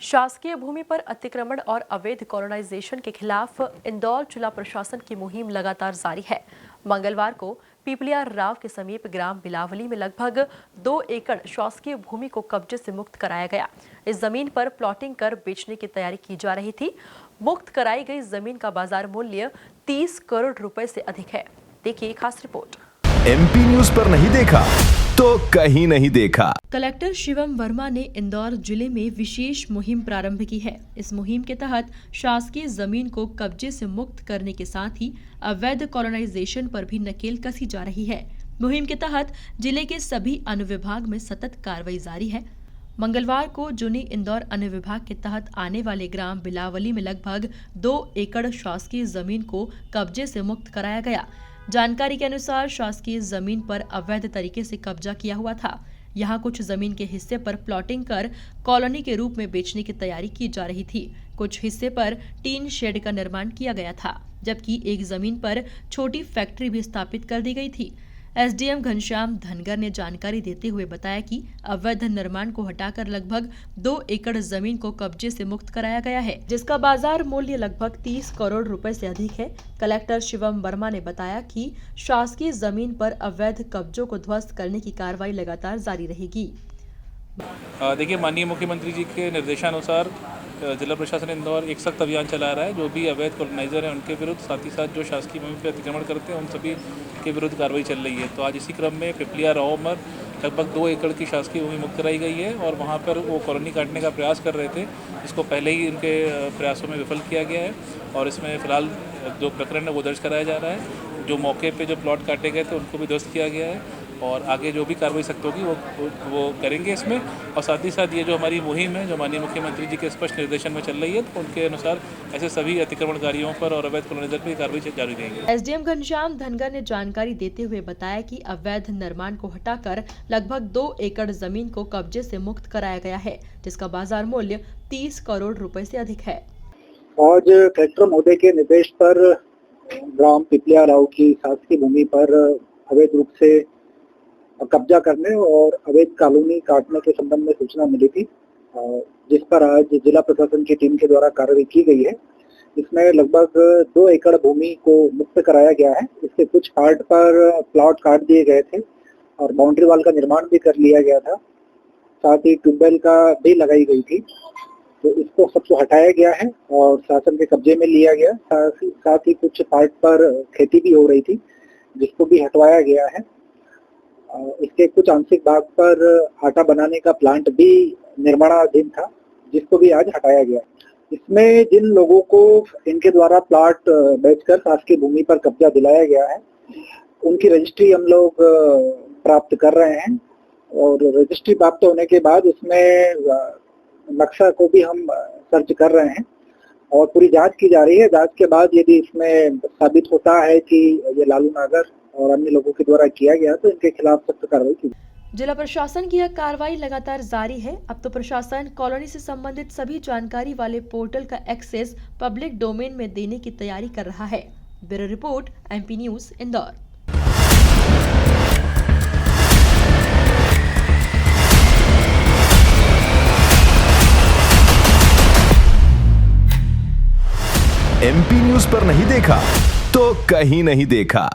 शासकीय भूमि पर अतिक्रमण और अवैध कॉलोनाइजेशन के खिलाफ इंदौर जिला प्रशासन की मुहिम लगातार जारी है। मंगलवार को पीपलिया राव के समीप ग्राम बिलावली में लगभग 2 एकड़ शासकीय भूमि को कब्जे से मुक्त कराया गया। इस जमीन पर प्लॉटिंग कर बेचने की तैयारी की जा रही थी। मुक्त कराई गई जमीन का बाजार मूल्य 30 करोड़ रुपए से अधिक है। देखिए खास रिपोर्ट। MP न्यूज पर नहीं देखा तो कहीं नहीं देखा। कलेक्टर शिवम वर्मा ने इंदौर जिले में विशेष मुहिम प्रारंभ की है। इस मुहिम के तहत शासकीय जमीन को कब्जे से मुक्त करने के साथ ही अवैध कॉलोनाइजेशन पर भी नकेल कसी जा रही है। मुहिम के तहत जिले के सभी अनुविभाग में सतत कार्रवाई जारी है। मंगलवार को जुनी इंदौर अनुविभाग के तहत आने वाले ग्राम बिलावली में लगभग 2 एकड़ शासकीय जमीन को कब्जे से मुक्त कराया गया। जानकारी के अनुसार शासकीय जमीन पर अवैध तरीके से कब्जा किया हुआ था। यहाँ कुछ जमीन के हिस्से पर प्लॉटिंग कर कॉलोनी के रूप में बेचने की तैयारी की जा रही थी। कुछ हिस्से पर टीन शेड का निर्माण किया गया था, जबकि एक जमीन पर छोटी फैक्ट्री भी स्थापित कर दी गई थी। एसडीएम घनश्याम धनगर ने जानकारी देते हुए बताया कि अवैध निर्माण को हटाकर लगभग 2 एकड़ जमीन को कब्जे से मुक्त कराया गया है, जिसका बाजार मूल्य लगभग 30 करोड़ रुपए से अधिक है। कलेक्टर शिवम वर्मा ने बताया कि शासकीय जमीन पर अवैध कब्जों को ध्वस्त करने की कार्रवाई लगातार जारी रहेगी। देखिए, माननीय मुख्यमंत्री जी के निर्देशानुसार जिला प्रशासन इंदौर एक सख्त अभियान चला रहा है। जो भी अवैध कॉलोनाइजर हैं उनके विरुद्ध, साथ ही साथ जो शासकीय भूमि पर अतिक्रमण करते हैं उन सभी के विरुद्ध कार्रवाई चल रही है। तो आज इसी क्रम में पिपलिया राव में लगभग 2 एकड़ की शासकीय भूमि मुक्त कराई गई है और वहाँ पर वो कॉलोनी काटने का प्रयास कर रहे थे, जिसको पहले ही इनके प्रयासों में विफल किया गया है और इसमें फिलहाल जो प्रकरण है वो दर्ज कराया जा रहा है। जो मौके पे जो प्लॉट काटे गए थे उनको भी ध्वस्त किया गया है और आगे जो भी कार्रवाई सख्त होगी वो करेंगे इसमें। और साथ ही साथ ये जो हमारी मुहिम है, जो माननीय मुख्यमंत्री जी के स्पष्ट निर्देशन में चल रही है, तो उनके अनुसार ऐसे सभी अतिक्रमणकारियों पर और अवैध कॉलोनाइजर पर कार्रवाई जारी रहेगी। एसडीएम घनश्याम धनगर ने जानकारी देते हुए बताया कि अवैध निर्माण को हटाकर लगभग 2 एकड़ जमीन को कब्जे से मुक्त कराया गया है, जिसका बाजार मूल्य 30 करोड़ रुपए से अधिक है। आज कलेक्टर महोदय के निर्देश पर ग्राम पिपलिया राव की शासकीय भूमि पर अवैध रूप से कब्जा करने और अवैध कॉलोनी काटने के संबंध में सूचना मिली थी, जिस पर आज जिला प्रशासन की टीम के द्वारा कार्रवाई की गई है। इसमें लगभग 2 एकड़ भूमि को मुक्त कराया गया है। इसके कुछ पार्ट पर प्लॉट काट दिए गए थे और बाउंड्री वॉल का निर्माण भी कर लिया गया था, साथ ही ट्यूबवेल का भी लगाई गई थी। तो इसको सबको हटाया गया है और शासन के कब्जे में लिया गया। साथ ही कुछ पार्ट पर खेती भी हो रही थी, जिसको भी हटवाया गया है। इसके कुछ आंशिक भाग पर आटा बनाने का प्लांट भी निर्माणाधीन था, जिसको भी आज हटाया गया। इसमें जिन लोगों को इनके द्वारा प्लॉट बेचकर शासकीय भूमि पर कब्जा दिलाया गया है, उनकी रजिस्ट्री हम लोग प्राप्त कर रहे हैं और रजिस्ट्री प्राप्त होने के बाद उसमें नक्शा को भी हम सर्च कर रहे हैं और पूरी जांच की जा रही है। जांच के बाद यदि इसमें साबित होता है कि ये लालू नागर और अन्य लोगों के द्वारा किया गया तो इनके खिलाफ सख्त कार्रवाई की। जिला प्रशासन की यह कार्रवाई लगातार जारी है। अब तो प्रशासन कॉलोनी से संबंधित सभी जानकारी वाले पोर्टल का एक्सेस पब्लिक डोमेन में देने की तैयारी कर रहा है। Bureau report, MP news, Indore. MP news पर नहीं देखा तो कहीं नहीं देखा।